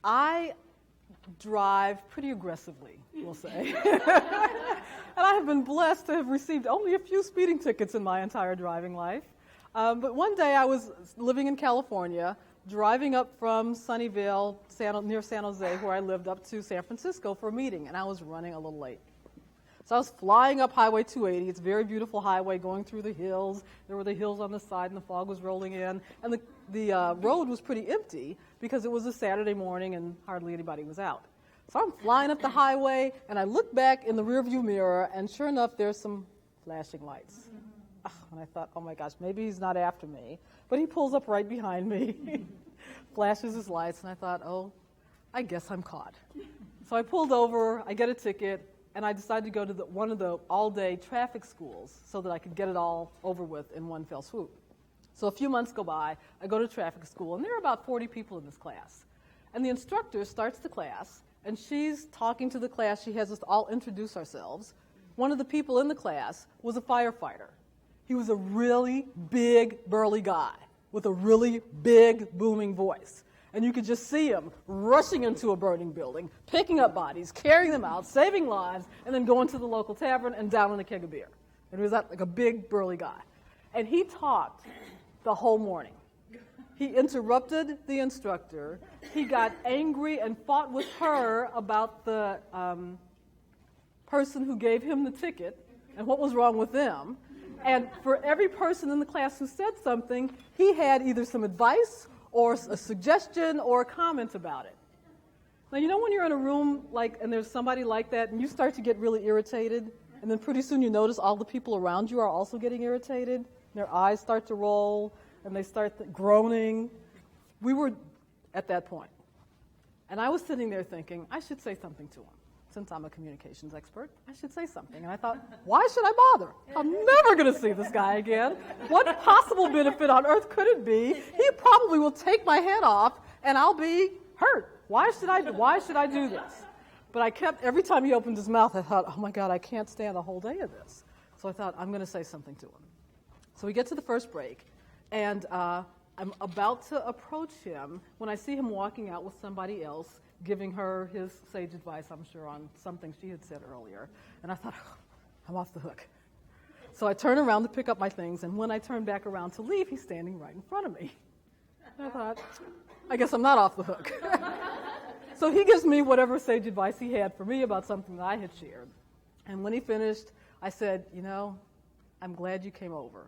I drive pretty aggressively, we'll say. And I have been blessed to have received only a few speeding tickets in my entire driving life. But one day I was living in California, driving up from Sunnyvale, near San Jose, where I lived, up to San Francisco for a meeting, and I was running a little late. So I was flying up Highway 280. It's a very beautiful highway going through the hills. There were the hills on the side, and the fog was rolling in. And the road was pretty empty because it was a Saturday morning and hardly anybody was out. So I'm flying up the highway, and I look back in the rearview mirror, and sure enough, there's some flashing lights. And I thought, oh my gosh, maybe he's not after me. But he pulls up right behind me, flashes his lights, and I thought, oh, I guess I'm caught. So I pulled over, I get a ticket, and I decided to go to one of the all-day traffic schools so that I could get it all over with in one fell swoop. So a few months go by, I go to traffic school, and there are about 40 people in this class. And the instructor starts the class, and she's talking to the class. She has us all introduce ourselves. One of the people in the class was a firefighter. He was a really big, burly guy with a really big, booming voice. And you could just see him rushing into a burning building, picking up bodies, carrying them out, saving lives, and then going to the local tavern and down on a keg of beer. And he was like a big, burly guy. And he talked the whole morning. He interrupted the instructor. He got angry and fought with her about the person who gave him the ticket and what was wrong with them. And for every person in the class who said something, he had either some advice or a suggestion or a comment about it. Now, you know when you're in a room and there's somebody like that and you start to get really irritated, and then pretty soon you notice all the people around you are also getting irritated, their eyes start to roll, and they start groaning. We were at that point. And I was sitting there thinking, I should say something to him. Since I'm a communications expert, I should say something. And I thought, why should I bother? I'm never going to see this guy again. What possible benefit on earth could it be? He probably will take my head off, and I'll be hurt. Why should I do this? But I kept, every time he opened his mouth, I thought, oh my God, I can't stand the whole day of this. So I thought, I'm going to say something to him. So we get to the first break, and I'm about to approach him when I see him walking out with somebody else, giving her his sage advice, I'm sure, on something she had said earlier. And I thought, oh, I'm off the hook. So I turn around to pick up my things, and when I turn back around to leave, he's standing right in front of me. And I thought, I guess I'm not off the hook. So he gives me whatever sage advice he had for me about something that I had shared. And when he finished, I said, I'm glad you came over.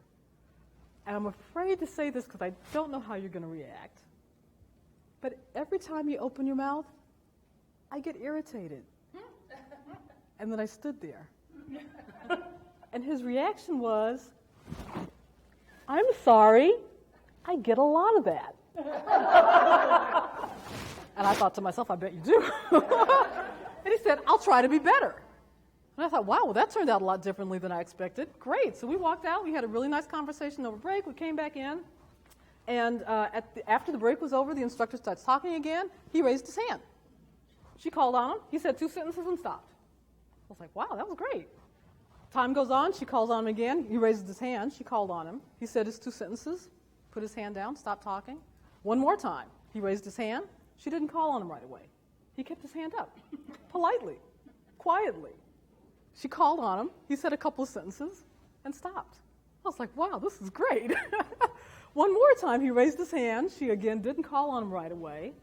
And I'm afraid to say this because I don't know how you're going to react. But every time you open your mouth, I get irritated. And then I stood there. And his reaction was, I'm sorry, I get a lot of that. And I thought to myself, I bet you do. And he said, I'll try to be better. And I thought, wow, well, that turned out a lot differently than I expected. Great. So we walked out. We had a really nice conversation over break. We came back in. And after the break was over, the instructor starts talking again. He raised his hand. She called on him. He said 2 sentences and stopped. I was like, wow, that was great. Time goes on. She calls on him again. He raises his hand. She called on him. He said his 2 sentences, put his hand down, stopped talking. One more time. He raised his hand. She didn't call on him right away. He kept his hand up, politely, quietly. She called on him. He said a couple of sentences and stopped. I was like, wow, this is great. One more time, he raised his hand. She, again, didn't call on him right away.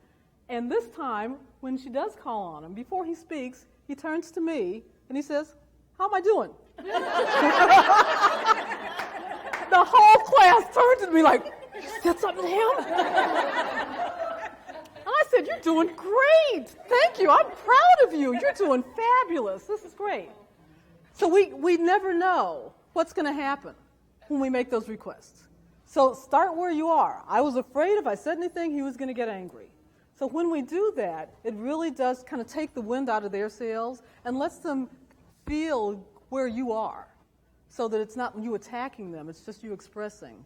And this time, when she does call on him, before he speaks, he turns to me, and he says, how am I doing? The whole class turned to me like, you said something to him? And I said, you're doing great. Thank you. I'm proud of you. You're doing fabulous. This is great. So we never know what's going to happen when we make those requests. So start where you are. I was afraid if I said anything, he was going to get angry. So when we do that, it really does kind of take the wind out of their sails and lets them feel where you are so that it's not you attacking them, it's just you expressing